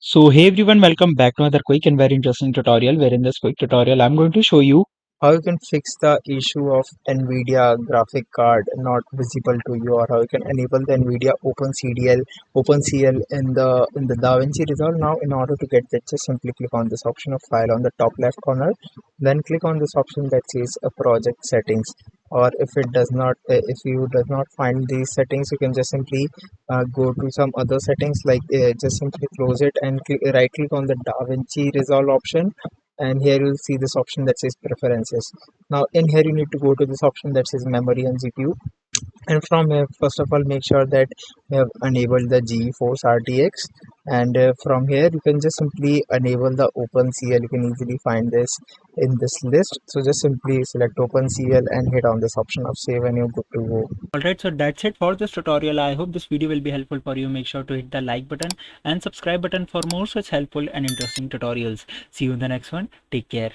So hey everyone, welcome back to another quick and very interesting tutorial where in this quick tutorial I'm going to show you how you can fix the issue of NVIDIA graphic card not visible to you, or how you can enable the NVIDIA OpenCL in the DaVinci Resolve. Now in order to get that, just simply click on this option of file on the top left corner, then click on this option that says project settings. Or if it does not if you does not find these settings, you can just simply go to some other settings, like just simply close it and right click on the DaVinci Resolve option, and here you'll see this option that says preferences. Now in here you need to go to this option that says memory and GPU, and from here first of all make sure that you have enabled the GeForce RTX, and from here you can just simply enable the OpenCL. You can easily find this in this list, so just simply select OpenCL and hit on this option of save and you're good to go. Alright, so that's it for this tutorial. I hope this video will be helpful for you. Make sure to hit the like button and subscribe button for more such helpful and interesting tutorials. See you in the next one. Take care.